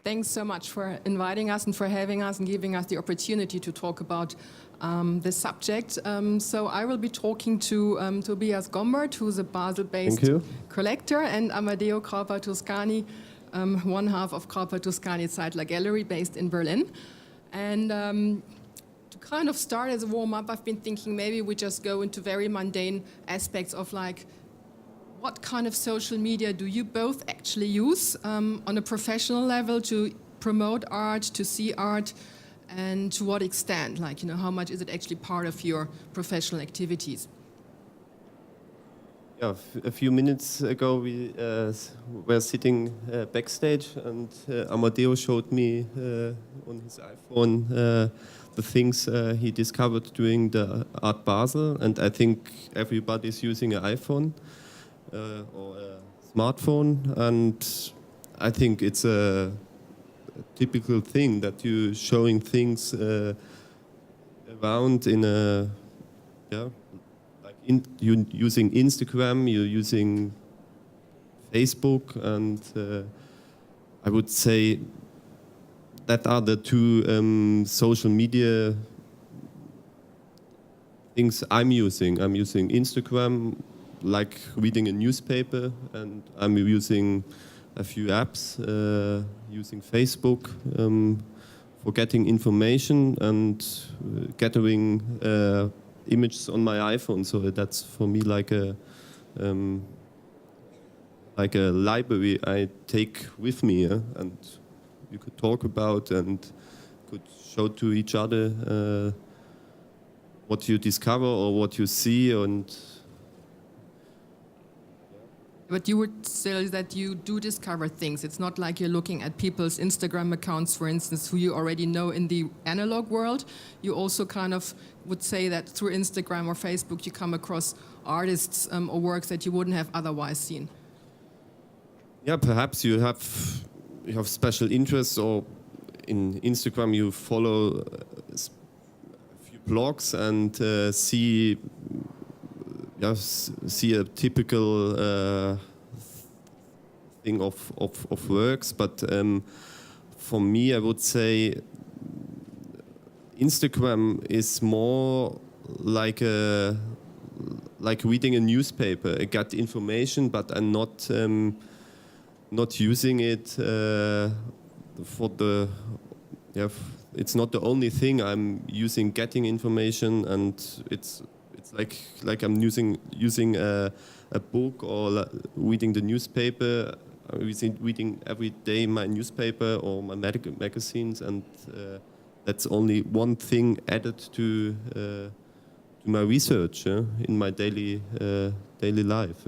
Thanks so much for inviting us and for having us and giving us the opportunity to talk about this subject. So I will be talking to Tobias Gombert, who's a Basel-based collector, and Amadeo Grauper-Toscani, one half of Grauper-Toscani Zeitler Gallery based in Berlin. And to kind of start as a warm-up, I've been thinking maybe we just go into very mundane aspects of like, what kind of social media do you both actually use on a professional level to promote art, to see art, and to what extent? Like, you know, how much is it actually part of your professional activities? Yeah, a few minutes ago we were sitting backstage, and Amadeo showed me on his iPhone the things he discovered during the Art Basel, and I think everybody's using an iPhone. Or a smartphone, and I think it's a typical thing that you're showing things around in a like you're using Instagram, you're using Facebook, and I would say that are the two social media things I'm using. I'm using Instagram, like reading a newspaper, and I'm using a few apps, using Facebook for getting information and gathering images on my iPhone. So that's for me like a library I take with me, and you could talk about and could show to each other what you discover or what you see. And but you would say that you do discover things. It's not like you're looking at people's Instagram accounts, for instance, who you already know in the analog world. You also kind of would say that through Instagram or Facebook you come across artists or works that you wouldn't have otherwise seen. Yeah, perhaps you have special interests, or in Instagram you follow a few blogs and see a typical thing of works, but for me I would say Instagram is more like reading a newspaper. I get information, but I'm not using it for the it's not the only thing I'm using, getting information, and it's like I'm using a book or reading the newspaper. I'm reading every day my newspaper or my magazines, and that's only one thing added to my research in my daily life.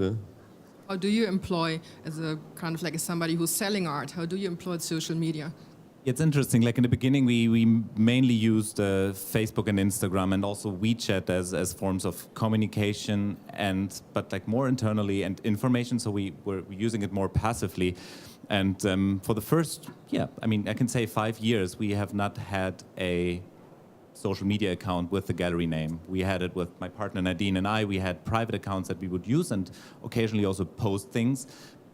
How do you employ, as a kind of like as somebody who's selling art, how do you employ social media? It's interesting. Like in the beginning, we mainly used Facebook and Instagram, and also WeChat as forms of communication, but like more internally and information. So we were using it more passively. And for the first, I can say 5 years, we have not had a social media account with the gallery name. We had it with my partner Nadine and I. We had private accounts that we would use and occasionally also post things.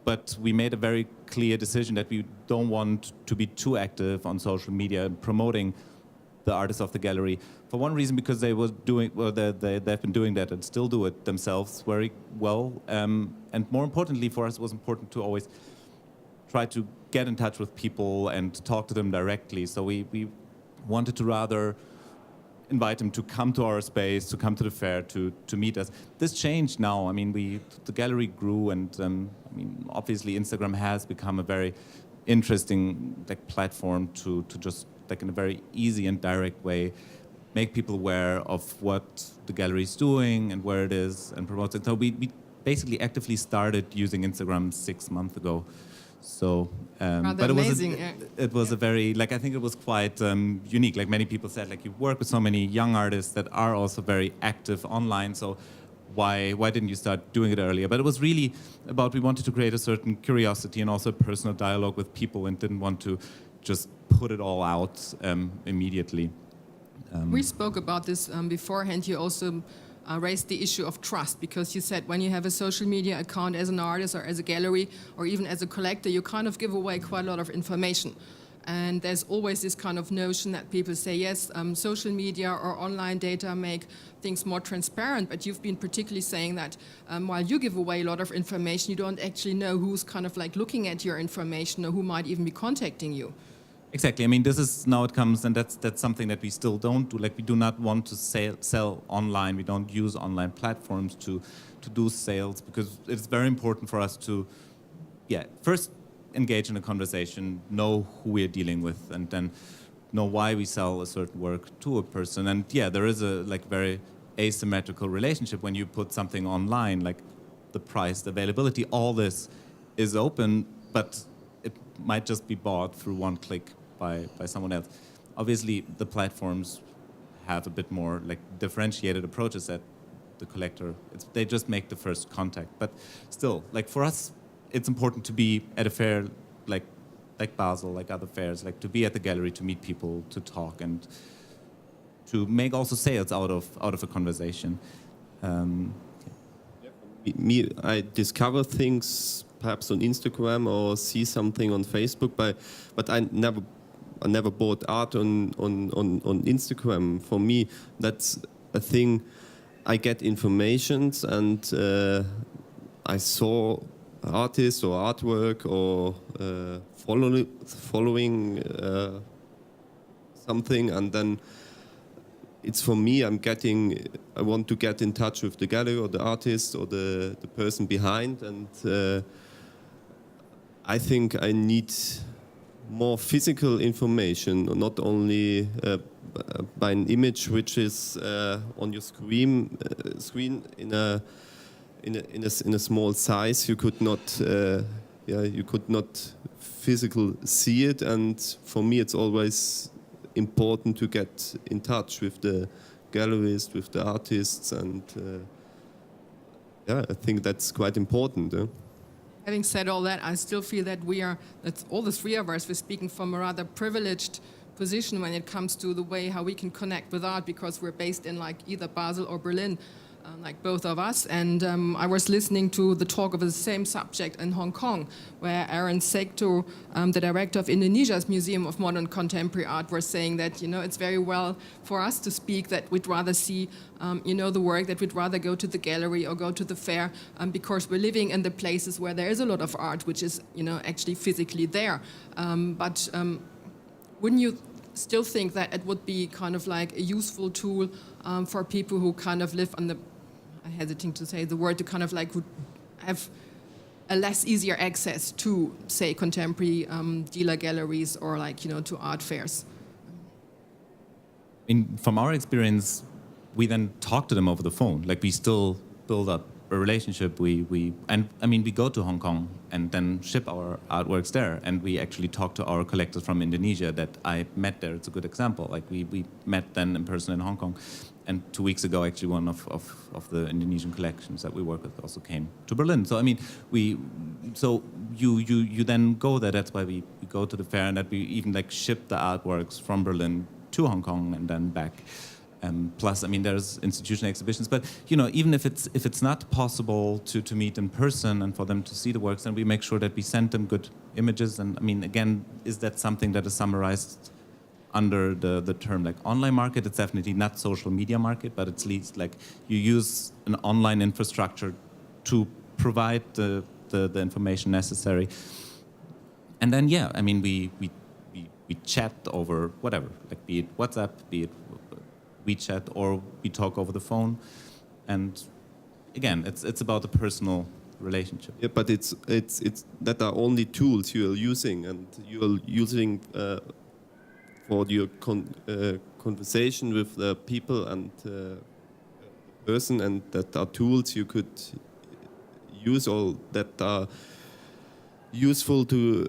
But we made a very clear decision that we don't want to be too active on social media promoting the artists of the gallery. For one reason, because they've been doing that and still do it themselves very well. And more importantly, for us, it was important to always try to get in touch with people and talk to them directly. So we wanted to rather invite them to come to our space, to come to the fair, to meet us. This changed now. I mean, the gallery grew, and obviously Instagram has become a very interesting platform to just in a very easy and direct way make people aware of what the gallery is doing and where it is and promote it. So we basically actively started using Instagram 6 months ago. So, but it was a very, I think it was quite unique. Like many people said, you work with so many young artists that are also very active online. So why didn't you start doing it earlier? But it was really about, we wanted to create a certain curiosity and also a personal dialogue with people, and didn't want to just put it all out immediately. We spoke about this beforehand. You also raised the issue of trust, because you said when you have a social media account as an artist or as a gallery or even as a collector, you kind of give away quite a lot of information. And there's always this kind of notion that people say, yes, social media or online data make things more transparent, but you've been particularly saying that while you give away a lot of information, you don't actually know who's kind of like looking at your information or who might even be contacting you. Exactly. I mean, this is now it comes, and that's something that we still don't do. Like, we do not want to sell online. We don't use online platforms to do sales, because it's very important for us to, first engage in a conversation, know who we're dealing with, and then know why we sell a certain work to a person. And there is a very asymmetrical relationship when you put something online, like the price, the availability, all this is open, but it might just be bought through one click by someone else. Obviously, the platforms have a bit more differentiated approaches that the collector, they just make the first contact. But still, for us, it's important to be at a fair like Basel, like other fairs, to be at the gallery, to meet people, to talk, and to make also sales out of a conversation. I discover things perhaps on Instagram or see something on Facebook, but I never bought art on Instagram. For me, that's a thing. I get informations, and I saw artists or artwork or following something, and then it's for me. I want to get in touch with the gallery or the artist or the person behind, and I think I need more physical information, not only by an image which is on your screen in a small size. You could not physically see it, and for me it's always important to get in touch with the galleries, with the artists, and I think that's quite important. Having said all that, I still feel that that's all the three of us, we're speaking from a rather privileged position when it comes to the way how we can connect with art, because we're based in either Basel or Berlin, like both of us. And I was listening to the talk of the same subject in Hong Kong, where Aaron Sekto, the director of Indonesia's Museum of Modern Contemporary Art, was saying that, it's very well for us to speak that we'd rather see, the work, that we'd rather go to the gallery or go to the fair, because we're living in the places where there is a lot of art, which is, actually physically there. But wouldn't you still think that it would be kind of like a useful tool for people who kind of live on I hesitate to say the word, to kind of would have a less easier access to, say, contemporary dealer galleries or to art fairs? From our experience, we then talk to them over the phone. We still build up a relationship. We go to Hong Kong and then ship our artworks there, and we actually talk to our collectors from Indonesia that I met there. It's a good example. We met then in person in Hong Kong, and 2 weeks ago, actually, one of the Indonesian collections that we work with also came to Berlin. So you then go there. That's why we go to the fair, and that we even ship the artworks from Berlin to Hong Kong and then back. Plus, there's institutional exhibitions, but even if it's not possible to meet in person and for them to see the works, then we make sure that we send them good images. And again, is that something that is summarized under the term online market? It's definitely not social media market, but it's at least you use an online infrastructure to provide the information necessary. And then we chat over whatever, be it WhatsApp, be it WeChat, or we talk over the phone, and again, it's about the personal relationship. Yeah, but it's that are only tools you are using, and you are using for your conversation with the people and person, and that are tools you could use, or that are useful to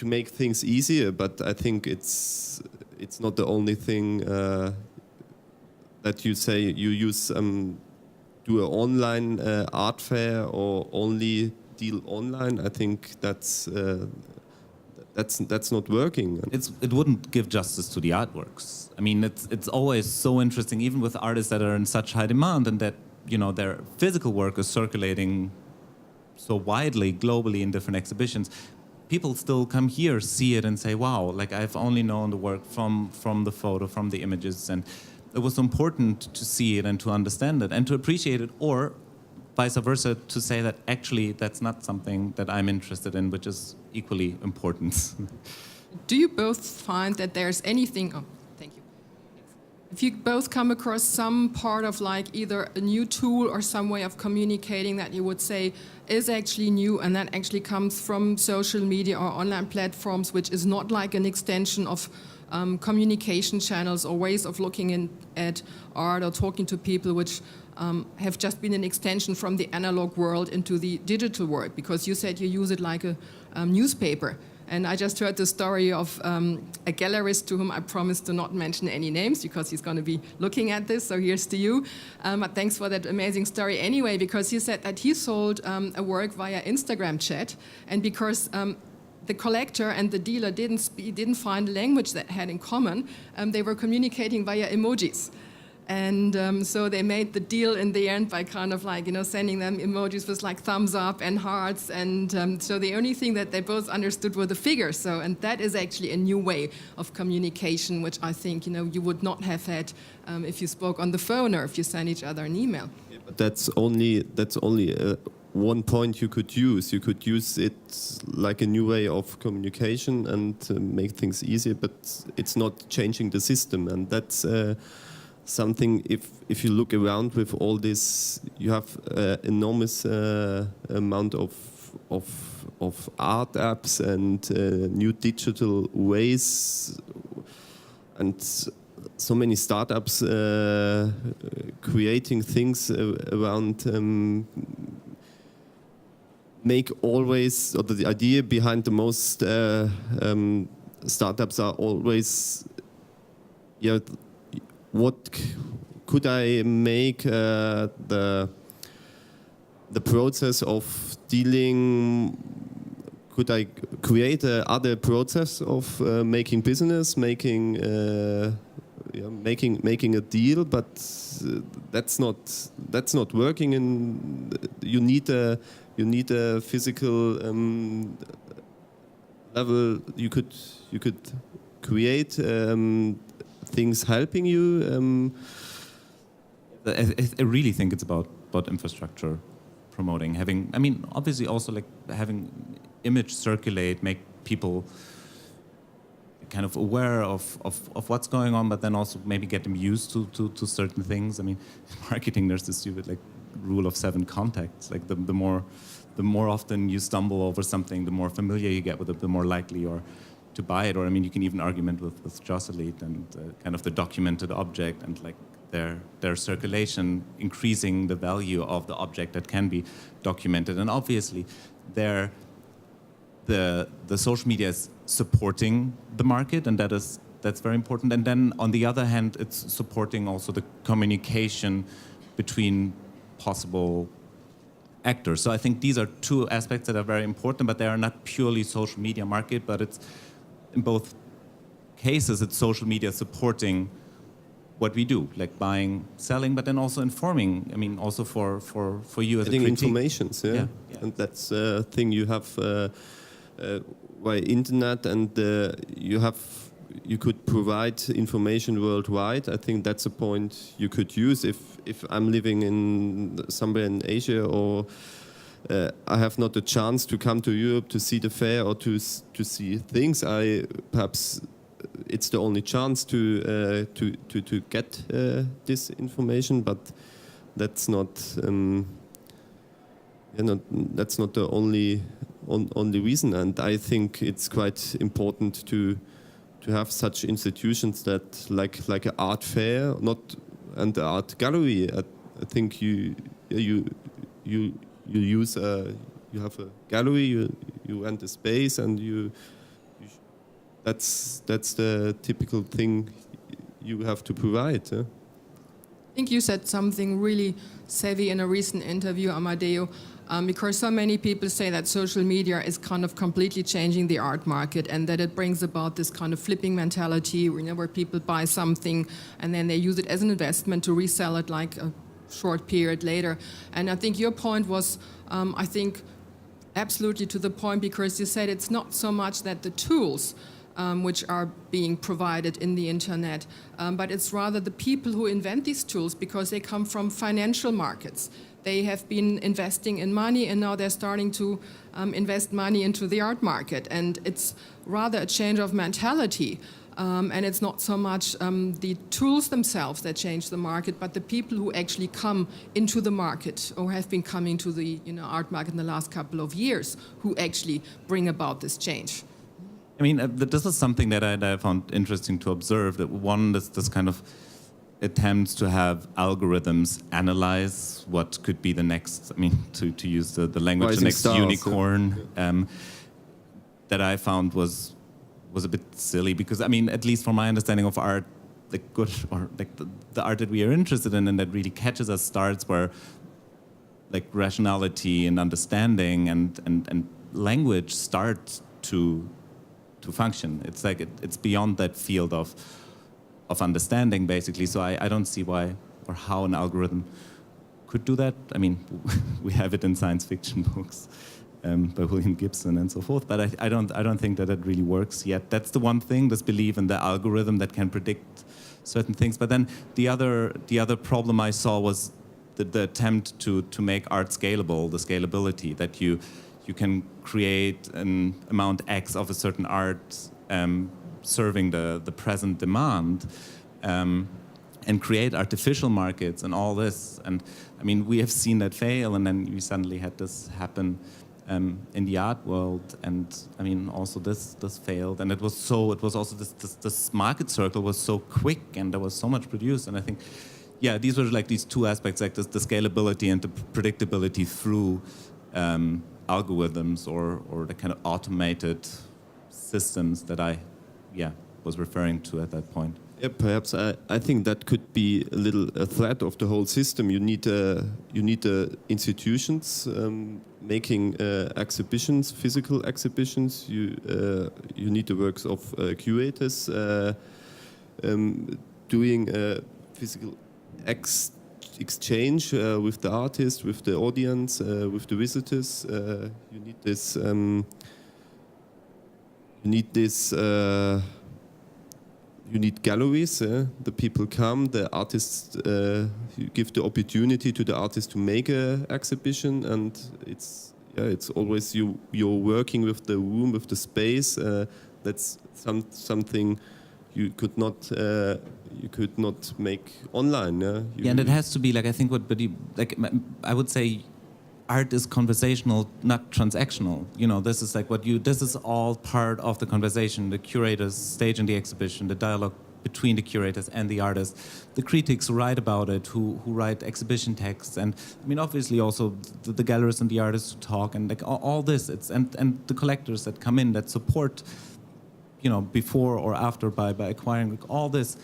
make things easier. But I think it's not the only thing. That you say you use do an online art fair or only deal online. I think that's not working. It wouldn't give justice to the artworks. It's always so interesting, even with artists that are in such high demand, and that their physical work is circulating so widely globally in different exhibitions. people still come here, see it, and say, "Wow! Like I've only known the work from the photo, from the images," and it was important to see it and to understand it and to appreciate it, or vice versa, to say that actually that's not something that I'm interested in, which is equally important. Do you both find that there's anything? Oh, thank you. If you both come across some part of like either a new tool or some way of communicating that you would say is actually new and that actually comes from social media or online platforms, which is not like an extension of communication channels or ways of looking at art or talking to people, which have just been an extension from the analog world into the digital world, because you said you use it like a newspaper. And I just heard the story of a gallerist to whom I promised to not mention any names because he's going to be looking at this, so here's to you. But thanks for that amazing story anyway, because he said that he sold a work via Instagram chat, and because the collector and the dealer didn't find a language that had in common, they were communicating via emojis. And so they made the deal in the end by kind of like, sending them emojis with like thumbs up and hearts. And so the only thing that they both understood were the figures. So, and that is actually a new way of communication, which I think, you would not have had if you spoke on the phone or if you sent each other an email. Yeah, but that's only one point you could use. You could use it like a new way of communication and make things easier, but it's not changing the system. And that's something, if you look around with all this, you have enormous amount of art apps and new digital ways, and so many startups creating things around make always, or the idea behind the most startups are always, what could I make the process of dealing? Could I create other process of making business, making a deal? But that's not working, and you need a physical level. You could create things helping you. I really think it's about infrastructure promoting, obviously also like having image circulate, make people kind of aware of what's going on, but then also maybe get them used to certain things. In marketing, there's this stupid like rule of 7 contacts. Like the more often you stumble over something, the more familiar you get with it, the more likely you are to buy it. Or you can even argument with Joss Elite and kind of the documented object and like their circulation, increasing the value of the object that can be documented. And obviously, the social media is supporting the market, and that's very important. And then on the other hand, it's supporting also the communication between possible actors. So I think these are two aspects that are very important, but they are not purely social media market, but it's in both cases, it's social media supporting what we do, like buying, selling, but then also informing. Also for you as a critique. Information, yeah. And that's a thing you have via internet, and you could provide information worldwide. I think that's a point you could use if I'm living somewhere in Asia, or I have not a chance to come to Europe to see the fair or to see things. Perhaps it's the only chance to get this information, but that's not the only reason. And I think it's quite important to have such institutions that like an art fair, and the art gallery. I think you use you have a gallery, you rent a space, and that's the typical thing you have to provide. I think you said something really savvy in a recent interview, Amadeo, because so many people say that social media is kind of completely changing the art market, and that it brings about this kind of flipping mentality, where people buy something and then they use it as an investment to resell it like a short period later. And I think your point was, I think Absolutely to the point, because you said it's not so much that the tools which are being provided in the internet, but it's rather the people who invent these tools, because they come from financial markets. They have been investing in money, and now they're starting to invest money into the art market. And it's rather a change of mentality. And it's not so much the tools themselves that change the market, but the people who actually come into the market or have been coming to the art market in the last couple of years who actually bring about this change. I mean, this is something that I found interesting to observe, that one, this kind of attempts to have algorithms analyze what could be the next, I mean, to use the language, Rising the next stars, unicorn, that I found was a bit silly, because, I mean, at least from my understanding of art, the good, or like the art that we are interested in and that really catches us starts where like rationality and understanding and language start to function. It's like it's beyond that field of understanding, basically. So I don't see why or how an algorithm could do that. I mean, we have it in science fiction books by William Gibson and so forth, but I don't think that really works yet. That's the one thing, this belief in the algorithm that can predict certain things. But then the other problem I saw was the attempt to make art scalable, the scalability, that you can create an amount X of a certain art serving the present demand, and create artificial markets and all this. And I mean, we have seen that fail, and then we suddenly had this happen in the art world. And I mean, also this failed, and it was also this market circle was so quick, and there was so much produced. And I think, yeah, these were like these two aspects, like the scalability and the predictability through algorithms or the kind of automated systems that I was referring to at that point. Yeah, perhaps I think that could be a threat of the whole system. You need institutions making exhibitions, physical exhibitions. You need the works of curators doing physical exchange with the artist, with the audience, with the visitors. You need this. You need galleries. The people come. The artists. You give the opportunity to the artist to make an exhibition, and it's always you're working with the room, with the space. That's something you could not make online. And it has to be like, I think I would say art is conversational, not transactional. This is like this is all part of the conversation. The curators staging the exhibition, the dialogue between the curators and the artists, the critics who write about it, who write exhibition texts, and I mean, obviously also the gallerists and the artists who talk, and like all this. And the collectors that come in that support, before or after by acquiring. Like, all this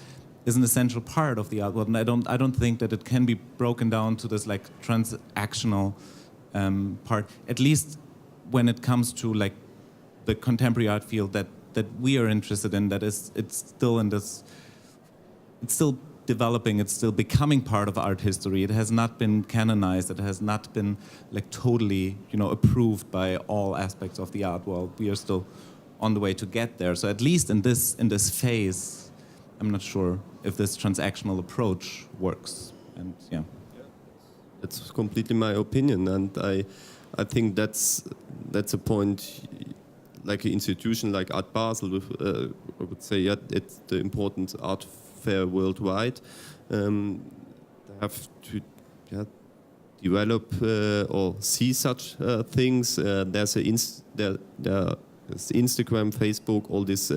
is an essential part of the art world, and I don't think that it can be broken down to this like transactional part, at least when it comes to like the contemporary art field that we are interested in. That is, it's still developing, it's still becoming part of art history. It has not been canonized, it has not been like totally approved by all aspects of the art world. We are still on the way to get there. So at least in this phase, I'm not sure if this transactional approach works. And yeah. That's completely my opinion, and I think that's a point. Like an institution like Art Basel, I would say, it's the important art fair worldwide. They have to develop or see such things. There's Instagram, Facebook, all this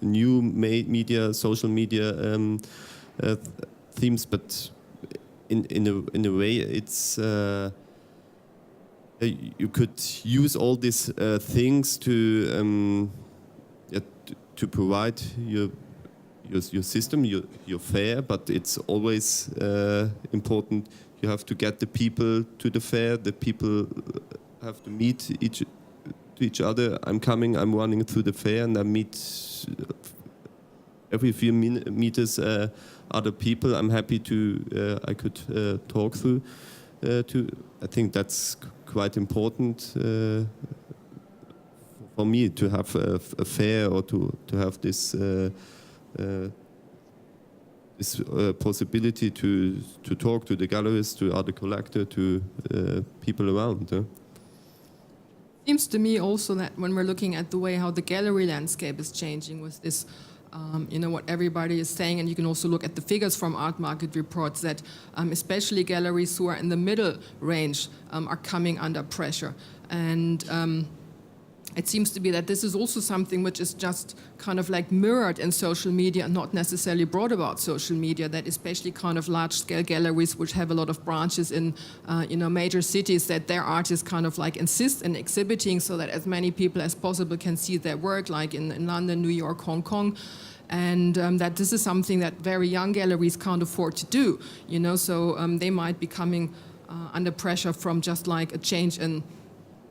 new media, social media themes, but in a way, it's you could use all these things to provide your system, your fair. But it's always important. You have to get the people to the fair. The people have to meet each other. I'm running through the fair, and I meet every few meters other people. I'm happy I could talk through. I think that's quite important for me to have a fair or to have this possibility to talk to the galleries, to other collectors, to people around. Seems to me also that when we're looking at the way how the gallery landscape is changing with this, what everybody is saying, and you can also look at the figures from Art Market reports that especially galleries who are in the middle range are coming under pressure. And it seems to be that this is also something which is just kind of like mirrored in social media and not necessarily brought about social media, that especially kind of large-scale galleries which have a lot of branches in major cities, that their artists kind of like insist in exhibiting so that as many people as possible can see their work, like in London, New York, Hong Kong. And that this is something that very young galleries can't afford to do, so they might be coming under pressure from just like a change in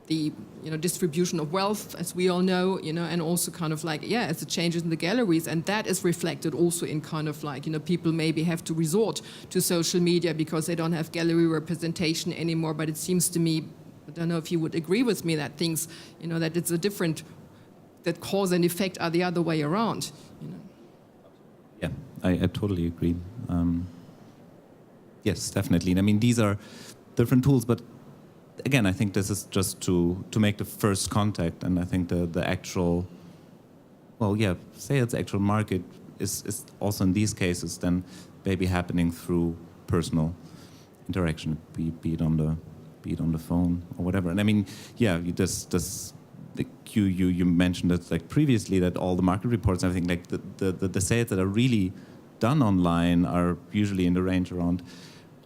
the distribution of wealth, as we all know, and also kind of like, as the changes in the galleries, and that is reflected also in kind of like, people maybe have to resort to social media because they don't have gallery representation anymore. But it seems to me, I don't know if you would agree with me, that things, that it's a different, that cause and effect are the other way around. Yeah, I totally agree. Yes, definitely. And I mean, these are different tools, but again, I think this is just to make the first contact, and I think the actual, say it's actual market is also in these cases then maybe happening through personal interaction, be it on the phone or whatever. And I mean, you mentioned it like previously, that all the market reports and everything, like the sales that are really done online are usually in the range around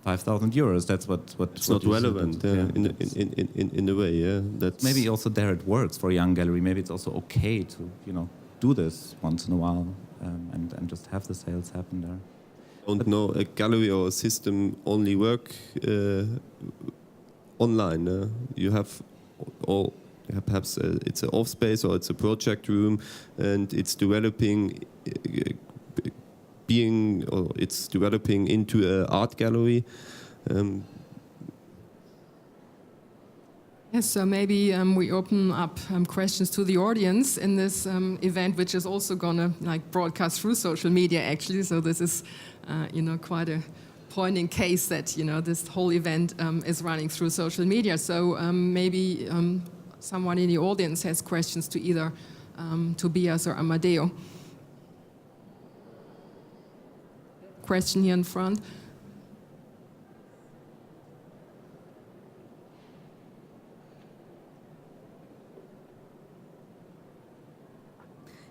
5,000 euros. That's what it's not relevant in a way. Yeah, that's maybe also there it works for a young gallery. Maybe it's also okay to do this once in a while and just have the sales happen there. Don't know, a gallery or a system only work online. You have all. Perhaps it's an off space or it's a project room, and it's developing. It's developing into an art gallery. Yes, so maybe we open up questions to the audience in this event, which is also gonna broadcast through social media actually. So this is, quite a poignant case that this whole event is running through social media. So maybe someone in the audience has questions to either Tobias or Amadeo. Question here in front.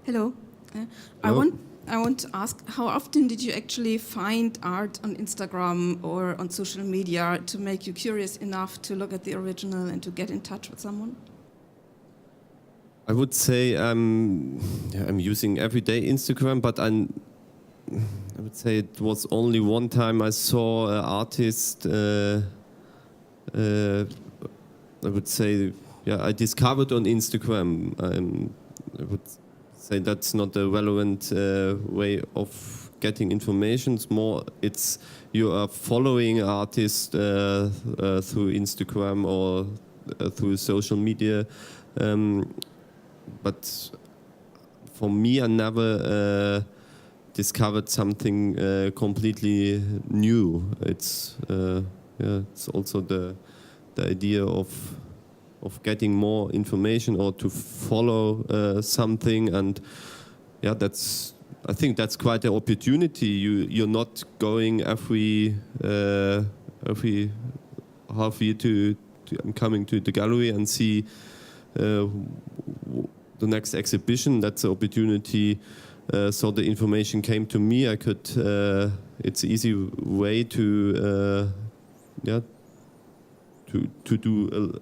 Hello. Hello. I want to ask, how often did you actually find art on Instagram or on social media to make you curious enough to look at the original and to get in touch with someone? I would say I'm using everyday Instagram, but I would say it was only one time I saw an artist. I would say, I discovered on Instagram. I would say that's not a relevant way of getting information. It's more, you are following artists through Instagram or through social media. But for me, I never discovered something completely new. It's also the idea of getting more information or to follow something, and I think that's quite an opportunity. You're not going every half year to I'm coming to the gallery and see the next exhibition. That's an opportunity. So the information came to me. I could. It's an easy way to do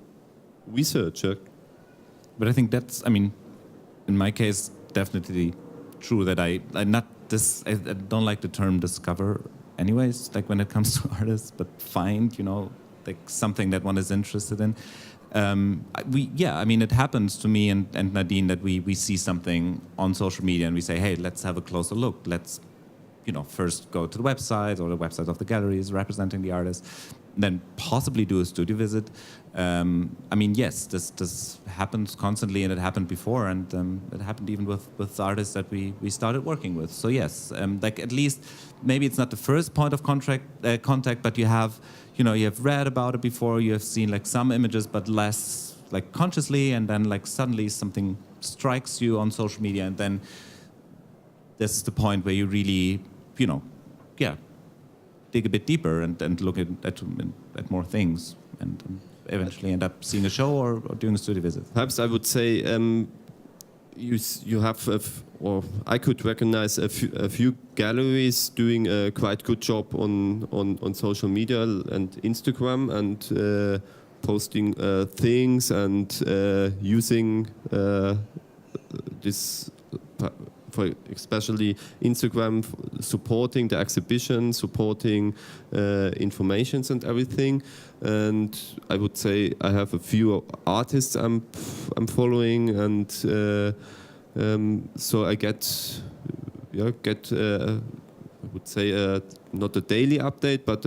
research. But I think that's, in my case, definitely true that I don't like the term discover anyways, like when it comes to artists, but find, like something that one is interested in. It happens to me and Nadine that we see something on social media and we say, hey, let's have a closer look. Let's first go to the website or the website of the galleries representing the artist, then possibly do a studio visit. Yes, this happens constantly, and it happened before, and it happened even with artists that we started working with. So yes, at least maybe it's not the first point of contact, but you have read about it before, you have seen some images, but less consciously, and then suddenly something strikes you on social media, and then this is the point where you really, dig a bit deeper and look at more things, and eventually end up seeing a show or doing a studio visit. Perhaps I would say you have, or I could recognize a few galleries doing a quite good job on social media and Instagram, and posting things and using this. For especially Instagram, supporting the exhibition, supporting informations and everything. And I would say I have a few artists I'm following, and so I get I would say not a daily update, but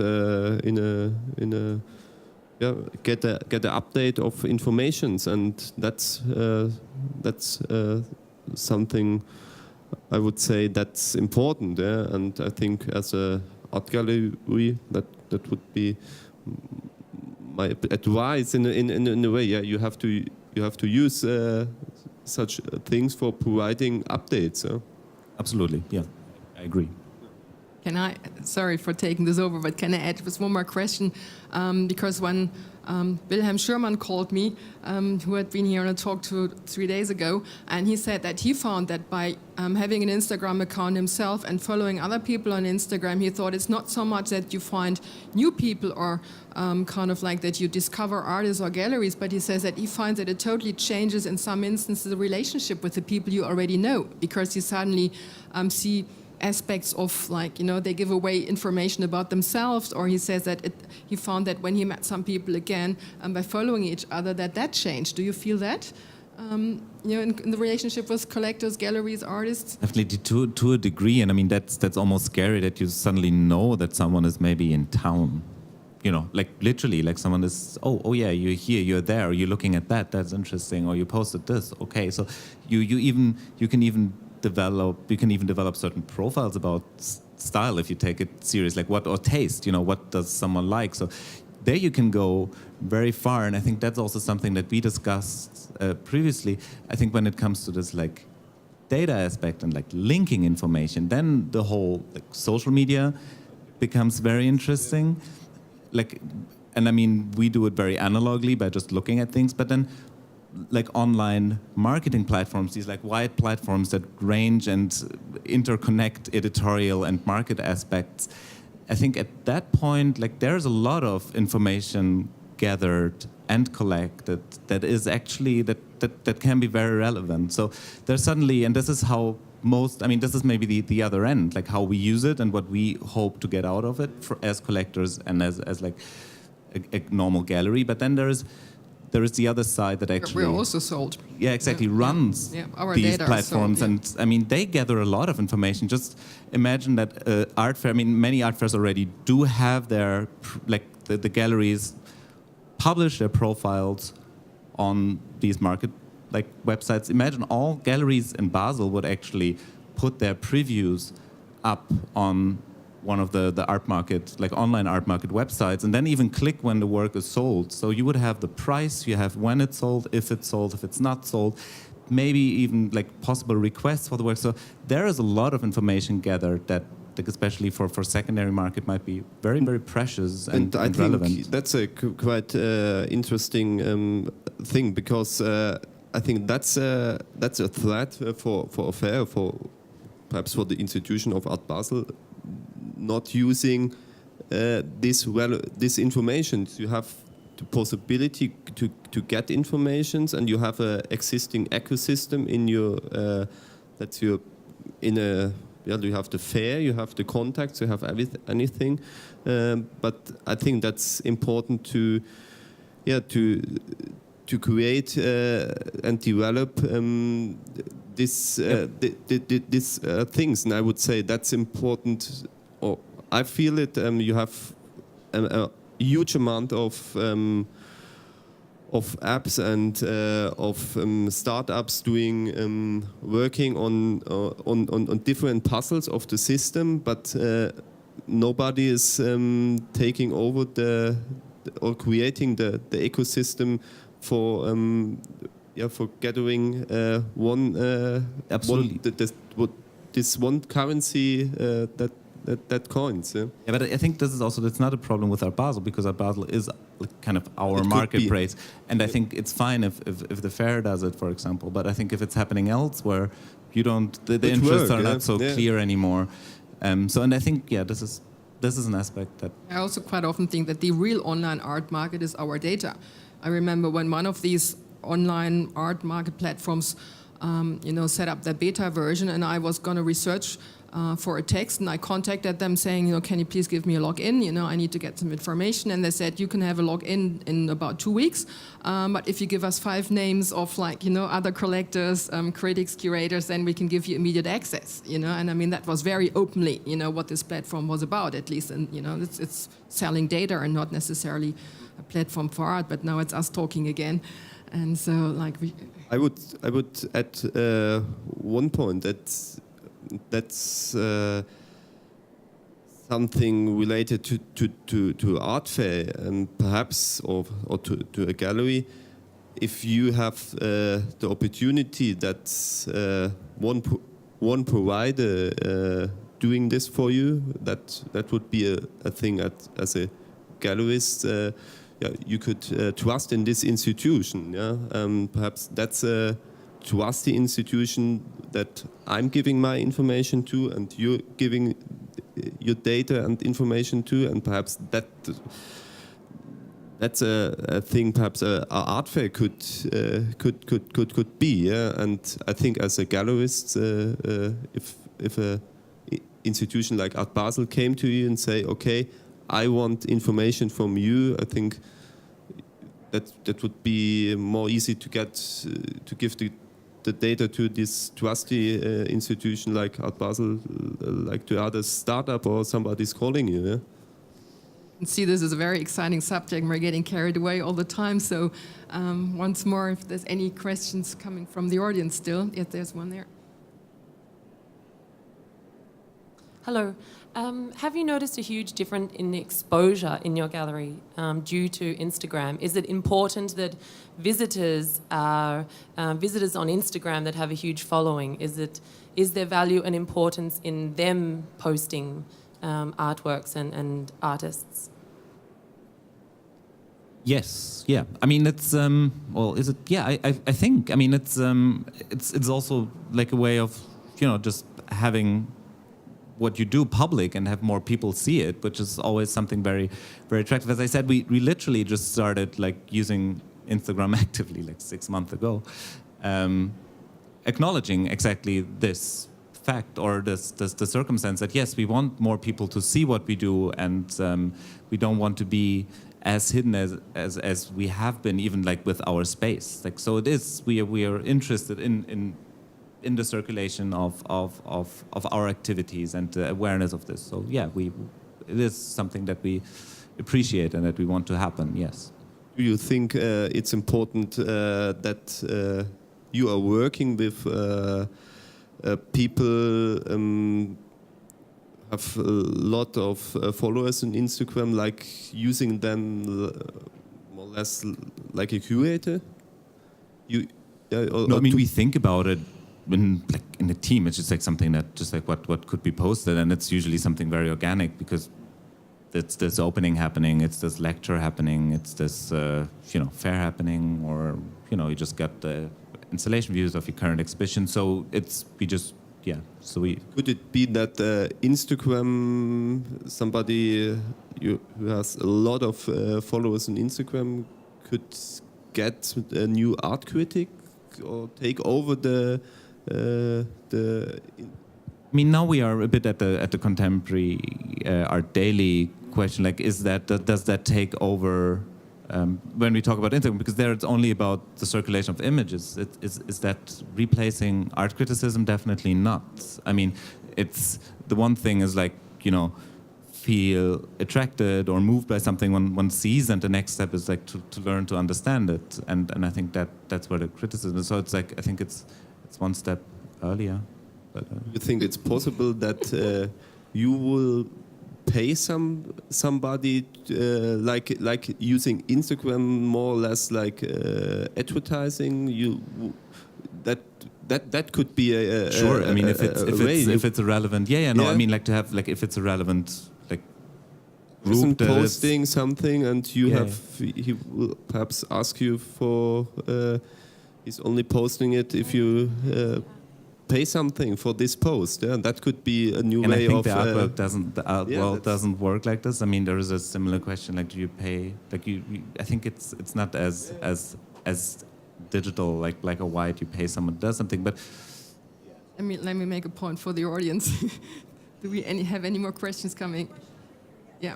get an update of informations, and that's something I would say that's important, and I think as a art gallery that would be my advice in a way. You have to use such things for providing updates. Absolutely, yeah, I agree. Sorry for taking this over, but can I add just one more question? Because when Wilhelm Schürmann called me, who had been here on a talk 3 days ago, and he said that he found that by having an Instagram account himself and following other people on Instagram, he thought it's not so much that you find new people or that you discover artists or galleries, but he says that he finds that it totally changes in some instances the relationship with the people you already know, because you suddenly see aspects of they give away information about themselves, or he says that he found that when he met some people again by following each other that changed. Do you feel that in the relationship with collectors, galleries, artists? Definitely to a degree, and that's almost scary that you suddenly know that someone is maybe in town. Literally, someone is, oh yeah, you're here, you're there, you're looking at that's interesting, or you posted this. Okay, so you can even develop certain profiles about style if you take it serious, or taste, what does someone like. So there you can go very far, and I think that's also something that we discussed previously. I think when it comes to this data aspect and linking information, then the whole social media becomes very interesting. We do it very analogly by just looking at things, but then online marketing platforms, these wide platforms that range and interconnect editorial and market aspects, I think at that point, there's a lot of information gathered and collected that is actually that can be very relevant. So there's suddenly, and this is how this is maybe the other end, how we use it and what we hope to get out of it as collectors and as a normal gallery. But then there is the other side that actually... We're also sold. Yeah, exactly, runs these platforms. Sold, and they gather a lot of information. Just imagine that art fair, many art fairs already do have their, the galleries publish their profiles on these market websites. Imagine all galleries in Basel would actually put their previews up on one of the art market, online art market websites, and then even click when the work is sold. So you would have the price, you have when it's sold, if it's not sold, maybe even possible requests for the work. So there is a lot of information gathered that, especially for secondary market, might be very, very precious and I relevant. think that's a quite interesting thing, because I think that's a threat for a fair, perhaps for the institution of Art Basel, not using this information. You have the possibility to get informations, and you have an existing ecosystem in your you have the fair, you have the contacts, you have anything. But I think that's important to create and develop these things, and I would say that's important. Or I feel it. You have a huge amount of apps and of startups doing working on different puzzles of the system, but nobody is taking over or creating the ecosystem for gathering this one currency that coins. Yeah? Yeah, but I think that's not a problem with Art Basel, because Art Basel is kind of our It marketplace, and I think it's fine if the fair does it, for example. But I think if it's happening elsewhere, you don't. The interests are not so clear anymore. And I think this is an aspect that I also quite often think that the real online art market is our data. I remember when one of these online art market platforms, set up their beta version, and I was going to research for a text, and I contacted them saying, can you please give me a login? I need to get some information, and they said you can have a login in about 2 weeks, but if you give us 5 names of other collectors, critics, curators, then we can give you immediate access. And I mean that was very openly, what this platform was about, at least, and it's selling data and not necessarily a platform for art. But now it's us talking again. And so, I would add one point that's something related to art fair and perhaps or to a gallery. If you have the opportunity that one provider doing this for you, that would be a thing as a gallerist. You could trust in this institution. Perhaps that's a trusty institution that I'm giving my information to, and you're giving your data and information to, and perhaps that's a thing. Perhaps a art fair could be. Yeah? And I think as a gallerist, if a institution like Art Basel came to you and say, okay, I want information from you, I think that would be more easy to get to give the data to this trusty institution like Art Basel, like to other startup or somebody's calling you. Yeah? See, this is a very exciting subject. We're getting carried away all the time. So once more, if there's any questions coming from the audience still. Yes, there's one there. Hello. Have you noticed a huge difference in exposure in your gallery due to Instagram? Is it important that visitors are visitors on Instagram that have a huge following? Is there value and importance in them posting artworks and artists? Yes, yeah. I mean, it's is it? Yeah, I think. I mean, it's also like a way of just having what you do public and have more people see it, which is always something very, very attractive. As I said, we literally just started using Instagram actively 6 months ago, acknowledging exactly this fact or the circumstance that yes, we want more people to see what we do, and we don't want to be as hidden as we have been, even with our space. So it is. We are interested in the circulation of our activities and the awareness of this. So yeah, it is something that we appreciate and that we want to happen. Yes. Do you think it's important that you are working with people have a lot of followers on Instagram, using them more or less like a curator? No, I mean, we think about it in the team. It's just something that just what could be posted, and it's usually something very organic because it's this opening happening, it's this lecture happening, it's this fair happening, or you just got the installation views of your current exhibition. So could it be that Instagram, somebody who has a lot of followers on Instagram, could get a new art critic or take over the I mean, now we are a bit at the contemporary art daily question. Does that take over when we talk about Instagram, because there it's only about the circulation of images. Is that replacing art criticism? Definitely not. I mean, it's the one thing is like, feel attracted or moved by something one sees, and the next step is like to learn to understand it. And I think that's where the criticism is. So it's like, I think it's one step earlier. But, you think it's possible that you will pay somebody like using Instagram more or less like advertising? That could be a sure. I mean, if it's a relevant, no. Yeah. I mean, like to have like if it's a relevant like group that posting something, and he will perhaps ask you for. He's only posting it if you pay something for this post. Yeah, that could be a new and way I think of. The artwork doesn't work like this. I mean, there is a similar question. Like, do you pay? Like, I think it's not as digital, like black or white. You pay someone does something, but. Let me make a point for the audience. Do we have any more questions coming? Yeah,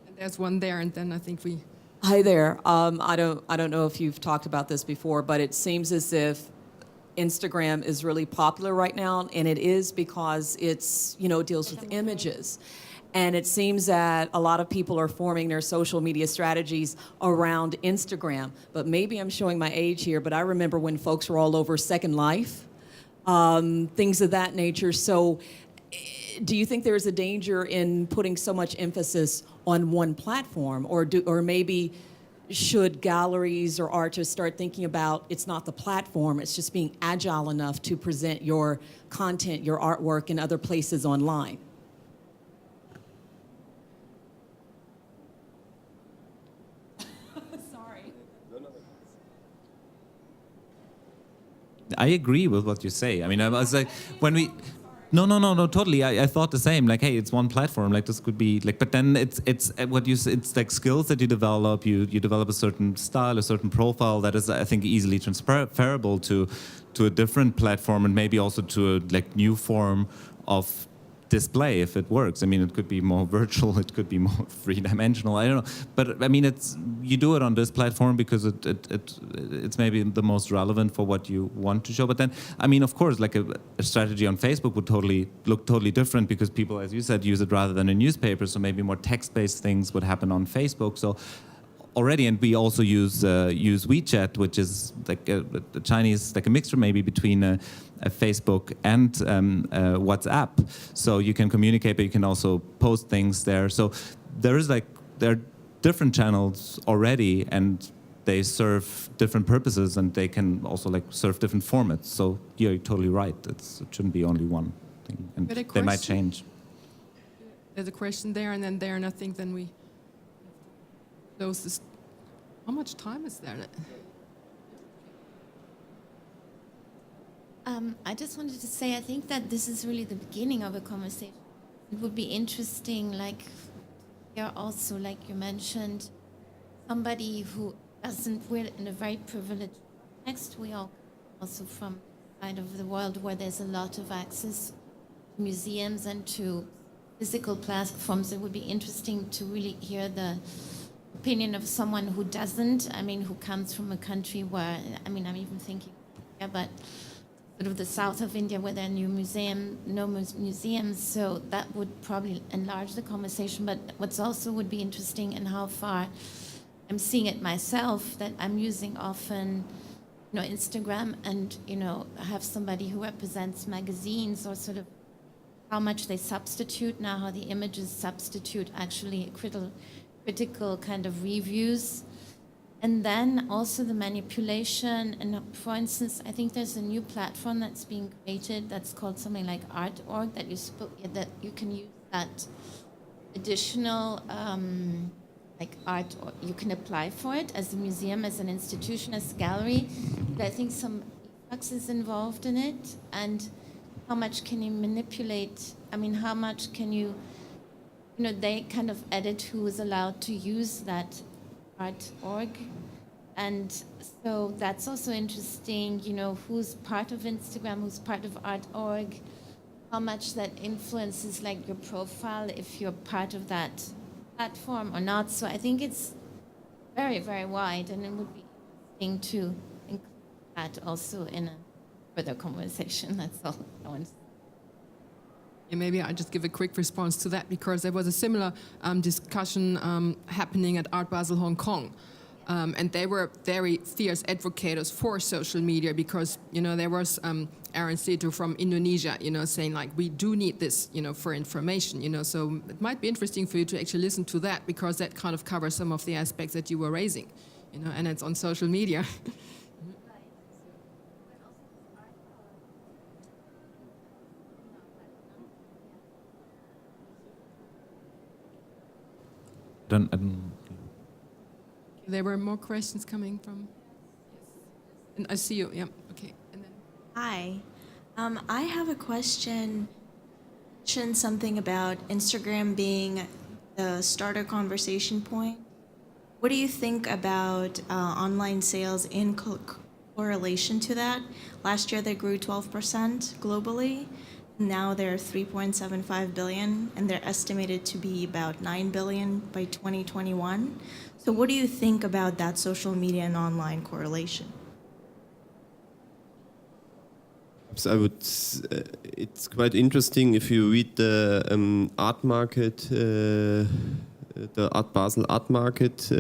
and there's one there, and then I think we. Hi there. I don't know if you've talked about this before, but it seems as if Instagram is really popular right now, and it is because it's deals with images. And it seems that a lot of people are forming their social media strategies around Instagram. But maybe I'm showing my age here, but I remember when folks were all over Second Life, things of that nature. So do you think there's a danger in putting so much emphasis on one platform? Or maybe should galleries or artists start thinking about it's not the platform, it's just being agile enough to present your content, your artwork in other places online? I agree with what you say. I mean, I was like, when we... No, totally. I thought the same. Like, hey, it's one platform. Like, this could be like, but then it's what you. It's like skills that you develop. You develop a certain style, a certain profile that is, I think, easily transferable to a different platform, and maybe also to a like new form of display if it works. I mean, it could be more virtual, it could be more three-dimensional. I don't know, but I mean, you do it on this platform because it's maybe the most relevant for what you want to show. But then, I mean, of course, like a strategy on Facebook would look totally different because people, as you said, use it rather than a newspaper. So maybe more text-based things would happen on Facebook. So already, and we also use WeChat, which is like a Chinese, like a mixture maybe between a Facebook and WhatsApp. So you can communicate, but you can also post things there. So there are different channels already, and they serve different purposes, and they can also like serve different formats. So you're totally right. It shouldn't be only one thing, and they might change. There's a question there, and then there, and I think then we. How much time is there? I just wanted to say, I think that this is really the beginning of a conversation. It would be interesting, like, here also, like you mentioned, somebody who we're in a very privileged context. We all also from the side of the world where there's a lot of access to museums and to physical platforms. It would be interesting to really hear the opinion of someone who doesn't, who comes from a country where, I'm even thinking, but sort of the south of India where there are no museums, so that would probably enlarge the conversation. But what's also would be interesting and how far I'm seeing it myself, that I'm using often, Instagram, and, I have somebody who represents magazines, or sort of how much they substitute now, how the images substitute actually critical kind of reviews. And then also the manipulation. And for instance, I think there's a new platform that's being created that's called something like Art.org, that you can use that additional like art, or you can apply for it as a museum, as an institution, as a gallery. But I think some effects is involved in it. And how much can you manipulate? How much can you, they kind of edit who is allowed to use that Art.org. And so that's also interesting, who's part of Instagram, who's part of Art.org, how much that influences like your profile, if you're part of that platform or not. So I think it's very, very wide, and it would be interesting to include that also in a further conversation. That's all I want to say. Yeah, maybe I'll just give a quick response to that, because there was a similar discussion happening at Art Basel Hong Kong. And they were very fierce advocates for social media, because, there was Aaron Seto from Indonesia, saying like, we do need this, for information, so it might be interesting for you to actually listen to that, because that kind of covers some of the aspects that you were raising, and it's on social media. There were more questions coming from. Yes. And I see you. Yeah. Okay. And then. Hi. I have a question. You mentioned something about Instagram being the starter conversation point. What do you think about online sales in correlation to that? Last year they grew 12% globally. Now they're 3.75 billion, and they're estimated to be about 9 billion by 2021. So what do you think about that social media and online correlation? I would. It's quite interesting if you read the art market, the Art Basel art market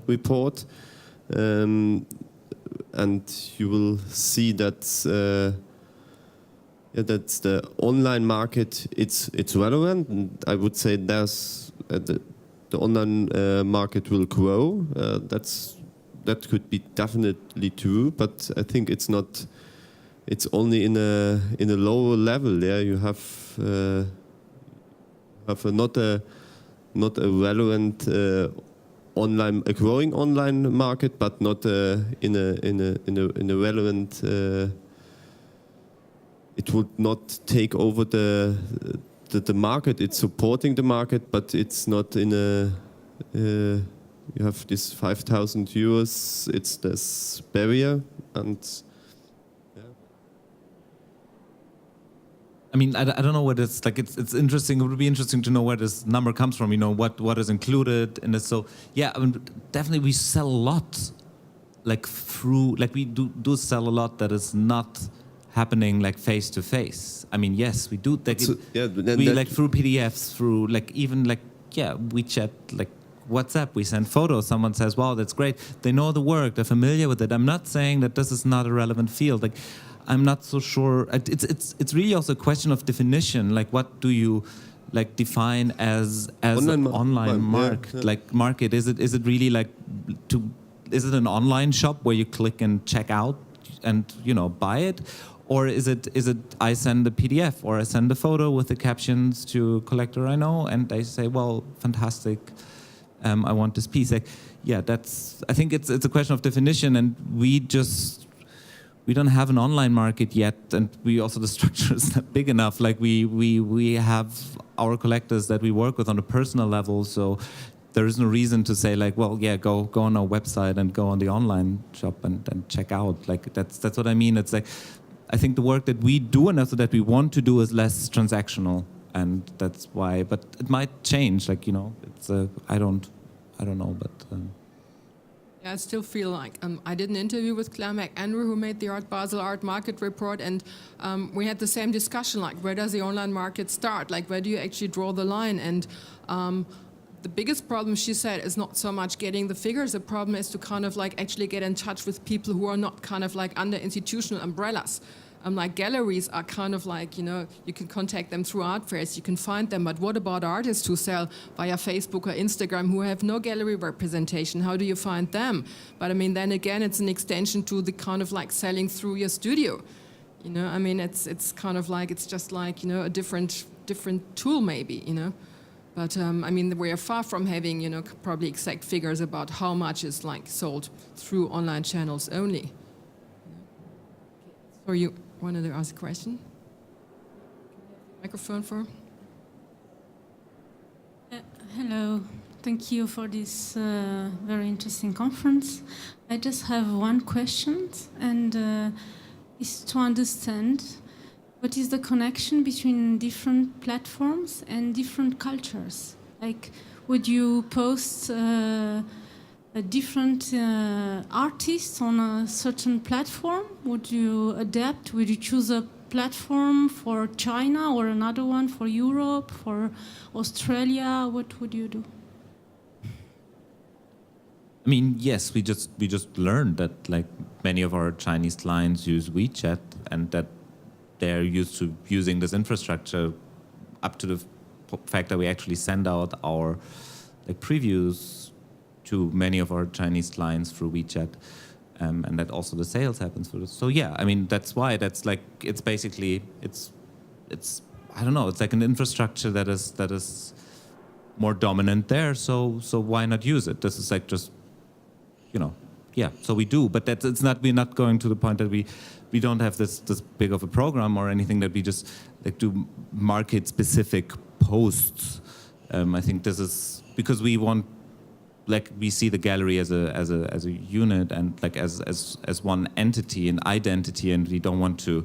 report, and you will see that. That's the online market. It's relevant. And I would say there's the online market will grow. That could be definitely true. But I think it's not. It's only in a lower level. There you have not a relevant a growing online market, but not in a relevant. It would not take over the market. It's supporting the market, but it's not in a. You have this 5,000 euros. It's this barrier, and yeah. I mean, I don't know what it's like. It's interesting. It would be interesting to know where this number comes from. What is included in this. So yeah, I mean, definitely we sell a lot, we do sell a lot that is not happening like face to face. I mean, yes, we do. We through PDFs, through WeChat, WhatsApp. We send photos. Someone says, "Wow, that's great." They know the work. They're familiar with it. I'm not saying that this is not a relevant field. I'm not so sure. It's really also a question of definition. What do you define as online market? Yeah. Market. Is it really is it an online shop where you click and check out and buy it? Or is it I send a PDF or I send a photo with the captions to a collector I know, and they say, well, fantastic, I want this piece. I think it's a question of definition, and we don't have an online market yet, and the structure is not big enough. We have our collectors that we work with on a personal level, so there is no reason to say go on our website and go on the online shop and check out. That's what I mean. It's I think the work that we do and also that we want to do is less transactional, and that's why. But it might change. It's I don't know, but. Yeah, I still feel like I did an interview with Claire McAndrew, who made the Art Basel Art Market Report, and we had the same discussion. Where does the online market start? Where do you actually draw the line? And the biggest problem, she said, is not so much getting the figures. The problem is to actually get in touch with people who are not under institutional umbrellas. Galleries are you can contact them through art fairs, you can find them, but what about artists who sell via Facebook or Instagram who have no gallery representation? How do you find them? But then again, it's an extension to the selling through your studio. It's it's just a different tool maybe, But we are far from having, probably exact figures about how much is sold through online channels only. So you wanted to ask a question? Microphone for? Hello, thank you for this very interesting conference. I just have one question, and is to understand what is the connection between different platforms and different cultures? Would you post different artists on a certain platform? Would you adapt? Would you choose a platform for China or another one for Europe, for Australia? What would you do? I mean, yes, we just learned that like many of our Chinese clients use WeChat and that they're used to using this infrastructure up to the fact that we actually send out our like previews to many of our Chinese clients through WeChat, and that also the sales happens for this. So yeah, I mean that's why it's like it's basically it's I don't know, it's like an infrastructure that is more dominant there. So why not use it? This is like just yeah. So we do, but we're not going to the point that we don't have this big of a program or anything that we just like do market specific posts. I think this is because we want, like we see the gallery as a unit and like as one entity and identity, and we don't want to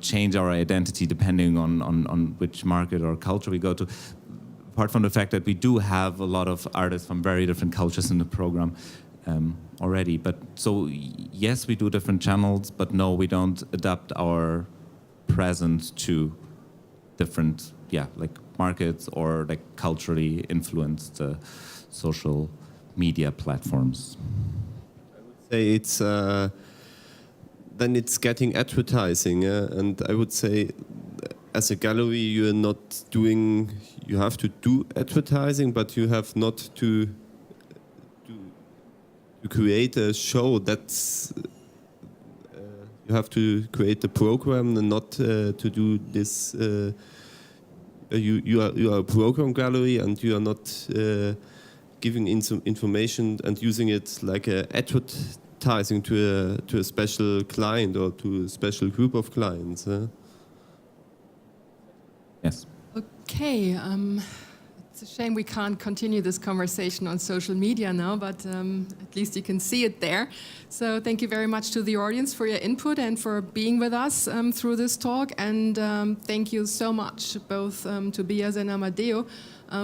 change our identity depending on which market or culture we go to. Apart from the fact that we do have a lot of artists from very different cultures in the program already, but so yes, we do different channels, but no, we don't adapt our presence to different like markets or like culturally influenced social media platforms. I would say it's then it's getting advertising, and I would say as a gallery you have to do advertising, but you have not to create a show. That's you have to create the program and not to do this. You are a program gallery and you are not giving in some information and using it like advertising to a special client or to a special group of clients. Yes. Okay. It's a shame we can't continue this conversation on social media now, but at least you can see it there. So thank you very much to the audience for your input and for being with us through this talk. And thank you so much, both Tobias and Amadeo,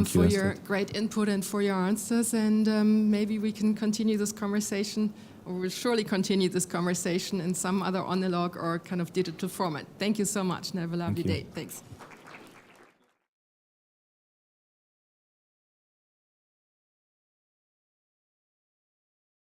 for your great input and for your answers. And maybe we can continue this conversation, or we'll surely continue this conversation in some other analog or kind of digital format. Thank you so much and have a lovely day. Thanks.